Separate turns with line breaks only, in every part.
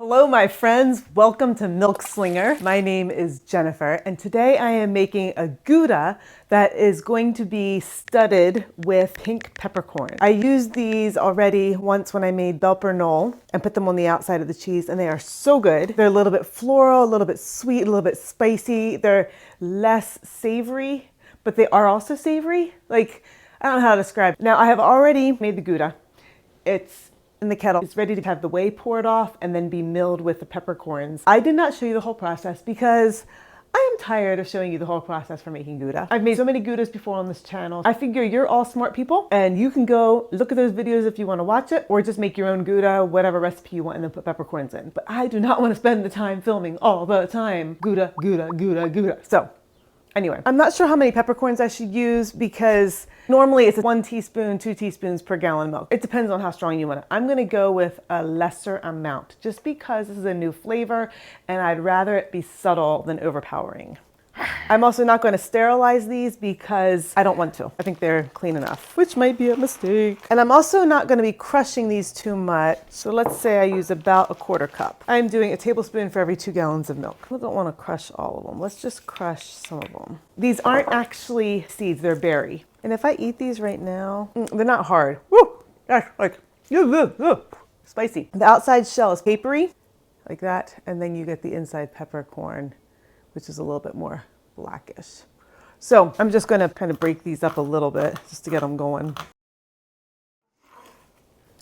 Hello my friends, welcome to Milk Slinger. My name is Jennifer and today I am making a Gouda that is going to be studded with pink peppercorn. I used these already once when I made Peppercorn and put them on the outside of the cheese and they are so good. They're a little bit floral, a little bit sweet, a little bit spicy. They're less savory, but they are also savory. Like, I don't know how to describe it. Now I have already made the Gouda. It's in the kettle. It's ready to have the whey poured off and then be milled with the peppercorns. I did not show you the whole process because I am tired of showing you the whole process for making Gouda. I've made so many Goudas before on this channel. I figure you're all smart people and you can go look at those videos if you want to watch it or just make your own Gouda, whatever recipe you want, and then put peppercorns in. But I do not want to spend the time filming all the time. Gouda, Gouda, Gouda, Gouda. So anyway, I'm not sure how many peppercorns I should use because normally it's 1 teaspoon, 2 teaspoons per gallon of milk. It depends on how strong you want it. I'm gonna go with a lesser amount just because this is a new flavor and I'd rather it be subtle than overpowering. I'm also not going to sterilize these because I don't want to. I think they're clean enough, which might be a mistake. And I'm also not going to be crushing these too much. So let's say I use about 1/4 cup. I'm doing a tablespoon for every 2 gallons of milk. I don't want to crush all of them. Let's just crush some of them. These aren't actually seeds, they're berry. And if I eat these right now, they're not hard. Woo! That's like, spicy. The outside shell is papery, like that. And then you get the inside peppercorn, which is a little bit more blackish. So I'm just going to kind of break these up a little bit just to get them going.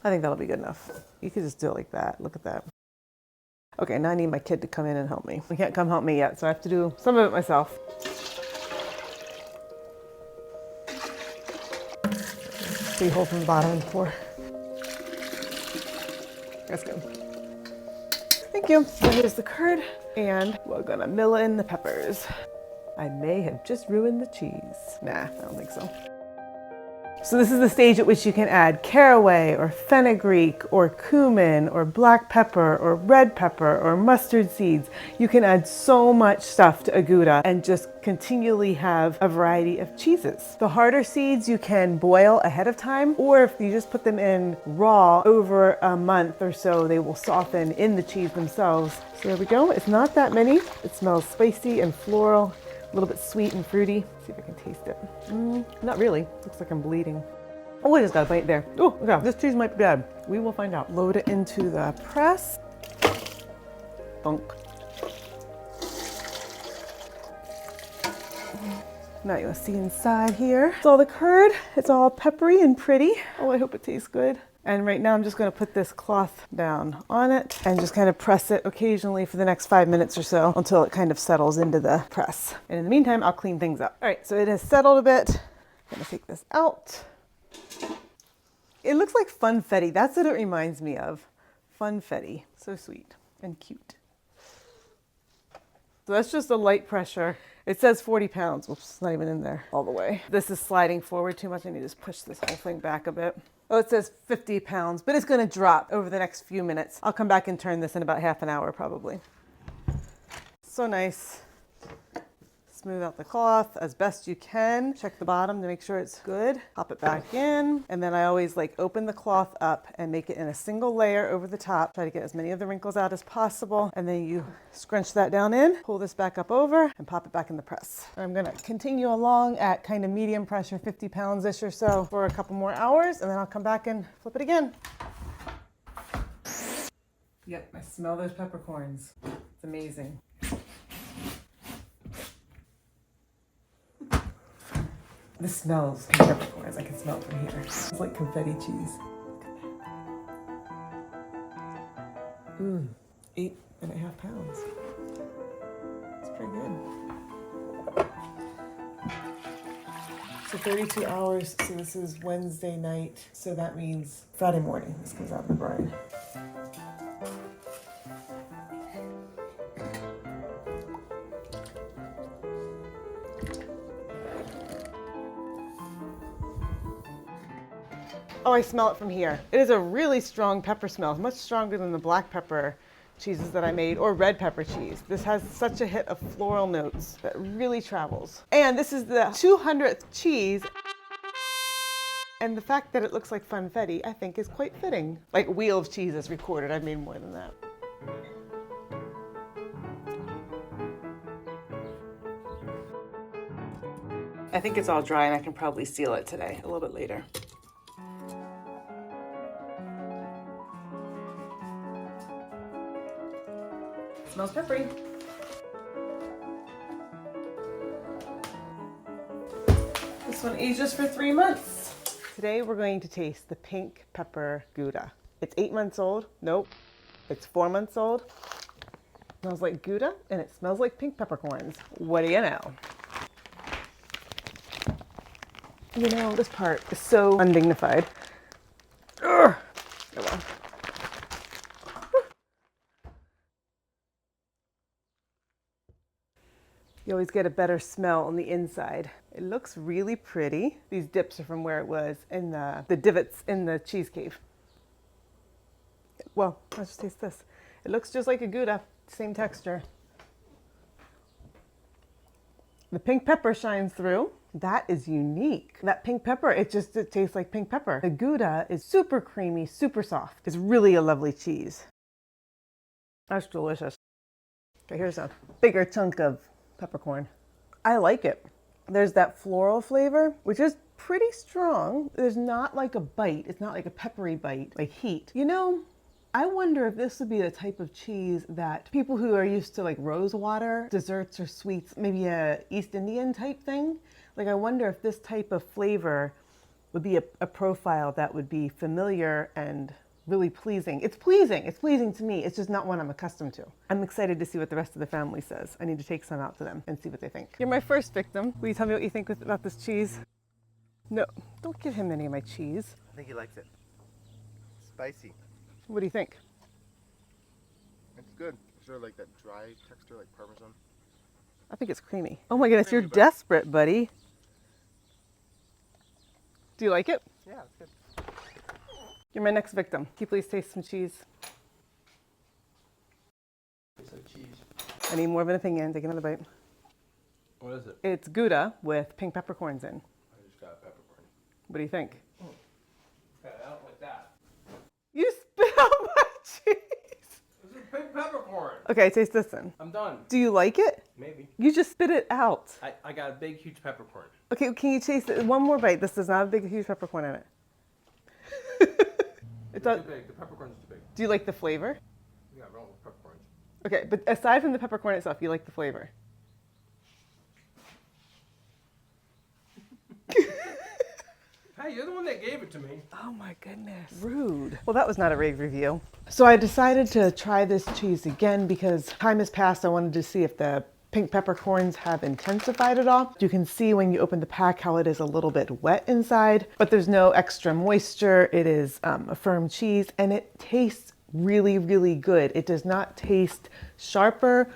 I think that'll be good enough. You could just do it like that. Look at that. Okay, now I need my kid to come in and help me. He can't come help me yet, so I have to do some of it myself. See, hole from the bottom and pour. That's good. Thank you. So here's the curd, and we're gonna mill in the peppers. I may have just ruined the cheese. Nah, I don't think so. So this is the stage at which you can add caraway or fenugreek or cumin or black pepper or red pepper or mustard seeds. You can add so much stuff to a Gouda and just continually have a variety of cheeses. The harder seeds you can boil ahead of time, or if you just put them in raw over a month or so, they will soften in the cheese themselves. So there we go. It's not that many. It smells spicy and floral. A little bit sweet and fruity. See if I can taste it. Not really. Looks like I'm bleeding. Oh, I just got a bite there. Oh, yeah, this cheese might be bad. We will find out. Load it into the press. Thunk. Now you want to see inside here. It's all the curd. It's all peppery and pretty. Oh, I hope it tastes good. And right now I'm just going to put this cloth down on it and just kind of press it occasionally for the next 5 minutes or so until it kind of settles into the press. And in the meantime, I'll clean things up. All right, so it has settled a bit. I'm going to take this out. It looks like funfetti. That's what it reminds me of. Funfetti. So sweet and cute. So that's just a light pressure. It says 40 pounds. Oops, it's not even in there all the way. This is sliding forward too much. I need to just push this whole thing back a bit. Oh, it says 50 pounds, but it's going to drop over the next few minutes. I'll come back and turn this in about half an hour probably. So nice. Smooth out the cloth as best you can. Check the bottom to make sure it's good. Pop it back in. And then I always like open the cloth up and make it in a single layer over the top. Try to get as many of the wrinkles out as possible. And then you scrunch that down in, pull this back up over and pop it back in the press. I'm gonna continue along at kind of medium pressure, 50 pounds-ish or so for a couple more hours. And then I'll come back and flip it again. Yep, I smell those peppercorns. It's amazing. This smells like peppercorns. I can smell it from here. It's like confetti cheese. 8.5 pounds. It's pretty good. So 32 hours. So this is Wednesday night. So that means Friday morning. This comes out in the brine. Oh, I smell it from here. It is a really strong pepper smell, much stronger than the black pepper cheeses that I made or red pepper cheese. This has such a hit of floral notes that really travels. And this is the 200th cheese. And the fact that it looks like funfetti, I think is quite fitting. Like Wheel of Cheese is recorded. I've made more than that. I think it's all dry and I can probably seal it today, a little bit later. Smells peppery. This one ages for 3 months. Today we're going to taste the pink pepper Gouda. It's 8 months old. Nope. It's 4 months old. It smells like Gouda and it smells like pink peppercorns. What do you know? You know, this part is so undignified. Ugh. Oh well. You always get a better smell on the inside. It looks really pretty. These dips are from where it was in the divots in the cheese cave. Well, let's just taste this. It looks just like a Gouda, same texture. The pink pepper shines through. That is unique. That pink pepper, it tastes like pink pepper. The Gouda is super creamy, super soft. It's really a lovely cheese. That's delicious. Okay, here's a bigger chunk of peppercorn. I like it. There's that floral flavor, which is pretty strong. There's not like a bite. It's not like a peppery bite, like heat. You know, I wonder if this would be the type of cheese that people who are used to like rose water, desserts or sweets, maybe a East Indian type thing. Like I wonder if this type of flavor would be a profile that would be familiar and really pleasing. It's pleasing to me. It's just not one I'm accustomed to. I'm excited to see what the rest of the family says. I need to take some out to them and see what they think. You're my first victim. Will you tell me what you think about this cheese? No, don't give him any of my cheese.
I think he likes it. Spicy.
What do you think?
It's good. Sort of like that dry texture, like Parmesan.
I think it's creamy. Oh my goodness, you're
Creamy,
desperate, buddy. Do you like it?
Yeah, it's good.
You're my next victim. Can you please taste some cheese?
Tastes like cheese.
I need more of an opinion. Take another bite.
What is it?
It's Gouda with pink peppercorns in.
I just got a peppercorn.
What do you think?
I don't like that.
You spit out my cheese.
This is pink peppercorn.
Okay, taste this then.
I'm done.
Do you like it?
Maybe.
You just spit it out.
I got a big, huge peppercorn.
Okay, can you taste it? One more bite. This does not have a big, huge peppercorn in it.
It's too big. The peppercorn's too big.
Do you like the flavor?
Yeah, wrong with peppercorns.
Okay, but aside from the peppercorn itself, you like the flavor?
Hey, you're the one that gave it to me.
Oh my goodness. Rude. Well, that was not a rave review. So I decided to try this cheese again because time has passed. I wanted to see if the pink peppercorns have intensified at all. You can see when you open the pack how it is a little bit wet inside, but there's no extra moisture. It is a firm cheese and it tastes really, really good. It does not taste sharper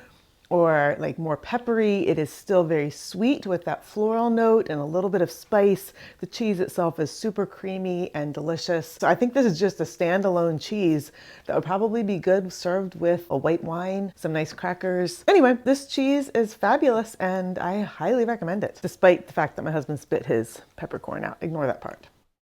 or like more peppery. It is still very sweet with that floral note and a little bit of spice. The cheese itself is super creamy and delicious. So I think this is just a standalone cheese that would probably be good served with a white wine, some nice crackers. Anyway, this cheese is fabulous and I highly recommend it, despite the fact that my husband spit his peppercorn out. Ignore that part.